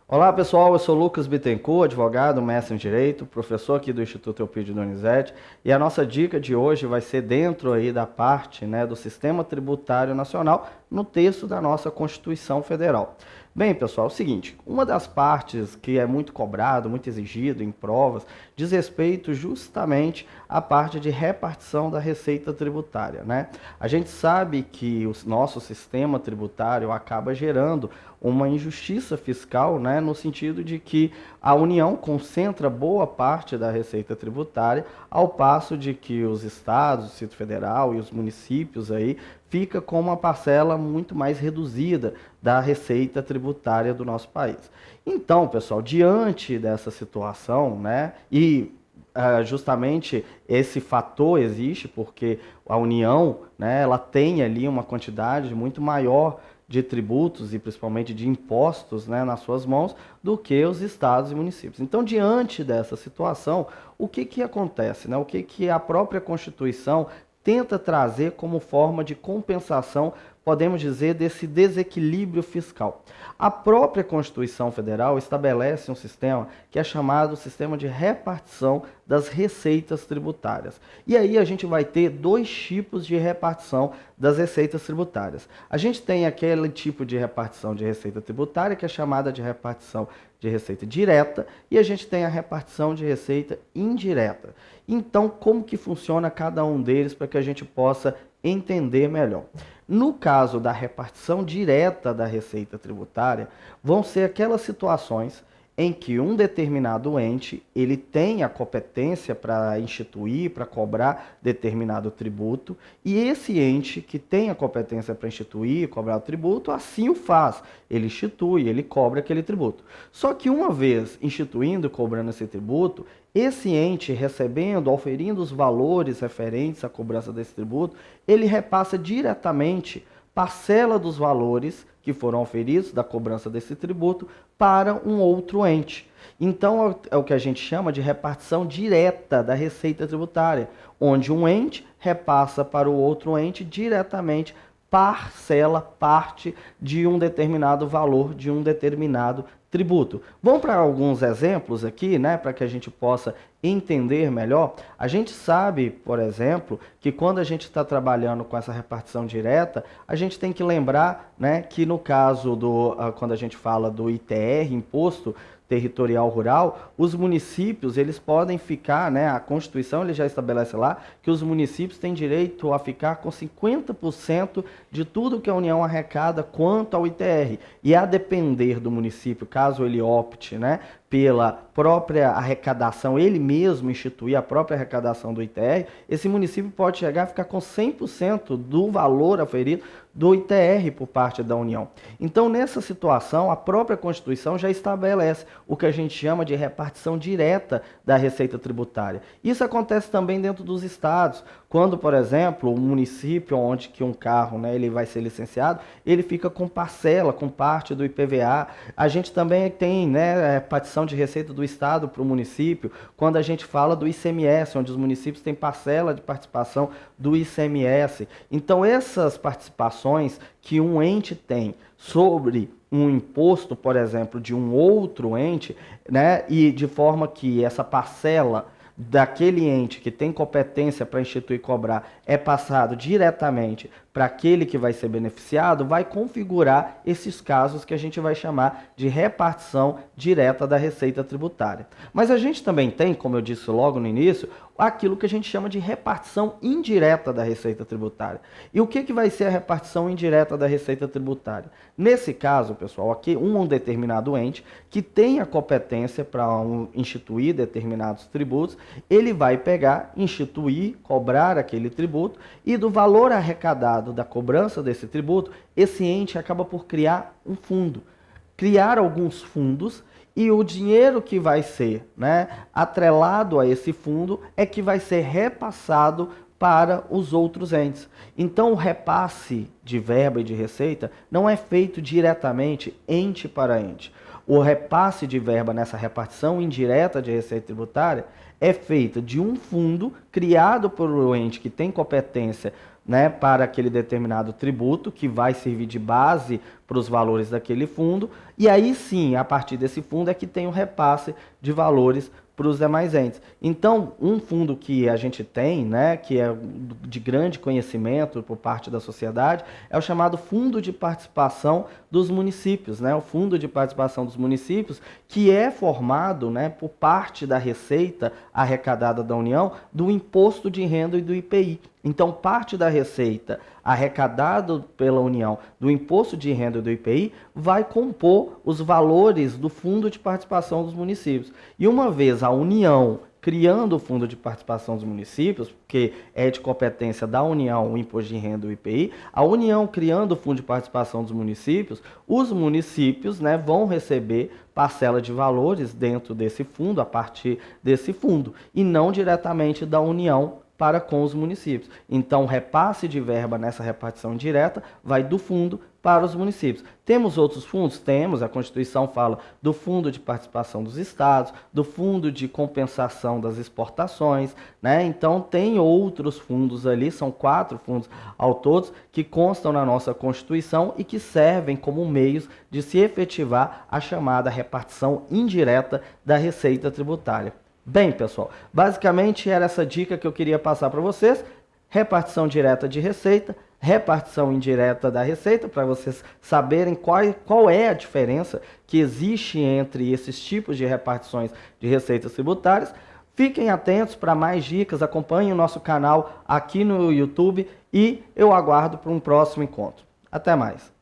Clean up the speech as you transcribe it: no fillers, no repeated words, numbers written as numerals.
Olá pessoal, eu sou Lucas Bittencourt, advogado, mestre em Direito, professor aqui do Instituto Eupídio Donizete, e a nossa dica de hoje vai ser dentro aí da parte, do Sistema Tributário Nacional, no texto da nossa Constituição Federal. Bem, pessoal, é o seguinte, uma das partes que é muito cobrado, muito exigido em provas, diz respeito justamente à parte de repartição da receita tributária, né? A gente sabe que o nosso sistema tributário acaba gerando uma injustiça fiscal, né, no sentido de que a União concentra boa parte da receita tributária, ao passo de que os estados, o Distrito Federal e os municípios aí fica com uma parcela muito mais reduzida da receita tributária do nosso país. Então, pessoal, diante dessa situação, né, justamente esse fator existe porque a União, né, ela tem ali uma quantidade muito maior de tributos e principalmente de impostos, né, nas suas mãos do que os estados e municípios. Então, diante dessa situação, o que acontece? Né? O que a própria Constituição tenta trazer como forma de compensação, podemos dizer, desse desequilíbrio fiscal. A própria Constituição Federal estabelece um sistema que é chamado Sistema de Repartição das Receitas Tributárias. E aí a gente vai ter dois tipos de repartição das receitas tributárias. A gente tem aquele tipo de repartição de receita tributária que é chamada de repartição de receita direta e a gente tem a repartição de receita indireta. Então, como que funciona cada um deles para que a gente possa entender melhor? No caso da repartição direta da receita tributária, vão ser aquelas situações em que um determinado ente ele tem a competência para instituir, para cobrar determinado tributo, e esse ente que tem a competência para instituir e cobrar o tributo, assim o faz. Ele institui, ele cobra aquele tributo. Só que uma vez instituindo, cobrando esse tributo, esse ente recebendo, auferindo os valores referentes à cobrança desse tributo, ele repassa diretamente parcela dos valores que foram auferidos da cobrança desse tributo para um outro ente. Então, é o que a gente chama de repartição direta da receita tributária, onde um ente repassa para o outro ente diretamente parcela, parte de um determinado valor, de um determinado tributo. Vamos para alguns exemplos aqui, né, para que a gente possa entender melhor. A gente sabe, por exemplo, que quando a gente está trabalhando com essa repartição direta, a gente tem que lembrar, né, que no caso quando a gente fala do ITR, Imposto Territorial Rural, os municípios, eles podem ficar, né, a Constituição ele já estabelece lá que os municípios têm direito a ficar com 50% de tudo que a União arrecada quanto ao ITR. E a depender do município, caso ele opte, né, pela própria arrecadação, ele mesmo instituir a própria arrecadação do ITR, esse município pode chegar a ficar com 100% do valor aferido do ITR por parte da União. Então, nessa situação, a própria Constituição já estabelece o que a gente chama de repartição direta da receita tributária. Isso acontece também dentro dos estados, quando, por exemplo, o município onde que um carro, né, ele vai ser licenciado, ele fica com parcela, com parte do IPVA. A gente também tem, né, repartição de receita do estado para o município, quando a gente fala do ICMS, onde os municípios têm parcela de participação do ICMS. Então, essas participações que um ente tem sobre um imposto, por exemplo, de um outro ente, né, e de forma que essa parcela daquele ente que tem competência para instituir e cobrar é passado diretamente para aquele que vai ser beneficiado, vai configurar esses casos que a gente vai chamar de repartição direta da receita tributária. Mas a gente também tem, como eu disse logo no início, aquilo que a gente chama de repartição indireta da receita tributária. E o que vai ser a repartição indireta da receita tributária? Nesse caso, pessoal, aqui um determinado ente que tem a competência para instituir determinados tributos, ele vai pegar, instituir, cobrar aquele tributo e do valor arrecadado da cobrança desse tributo, esse ente acaba por criar um fundo. Criar alguns fundos e o dinheiro que vai ser, né, atrelado a esse fundo é que vai ser repassado para os outros entes. Então, o repasse de verba e de receita não é feito diretamente ente para ente. O repasse de verba nessa repartição indireta de receita tributária é feita de um fundo criado por um ente que tem competência né, para aquele determinado tributo, que vai servir de base para os valores daquele fundo, e aí sim, a partir desse fundo é que tem o repasse de valores para os demais entes. Então, um fundo que a gente tem, né, que é de grande conhecimento por parte da sociedade, é o chamado Fundo de Participação dos Municípios, né, o Fundo de Participação dos Municípios, que é formado, né, por parte da receita arrecadada da União do Imposto de Renda e do IPI. Então, parte da receita arrecadada pela União do Imposto de Renda e do IPI vai compor os valores do Fundo de Participação dos Municípios. E uma vez a União criando o Fundo de Participação dos Municípios, porque é de competência da União o Imposto de Renda e o IPI, a União criando o Fundo de Participação dos Municípios, os municípios, né, vão receber parcela de valores dentro desse fundo, a partir desse fundo, e não diretamente da União para com os municípios. Então, o repasse de verba nessa repartição direta vai do fundo para os municípios. Temos outros fundos? Temos, a Constituição fala do Fundo de Participação dos Estados, do Fundo de Compensação das Exportações, né? Então, tem outros fundos ali, são 4 fundos ao todo, que constam na nossa Constituição e que servem como meios de se efetivar a chamada repartição indireta da receita tributária. Bem, pessoal, basicamente era essa dica que eu queria passar para vocês. Repartição direta de receita, repartição indireta da receita, para vocês saberem qual é a diferença que existe entre esses tipos de repartições de receitas tributárias. Fiquem atentos para mais dicas, acompanhem o nosso canal aqui no YouTube e eu aguardo para um próximo encontro. Até mais!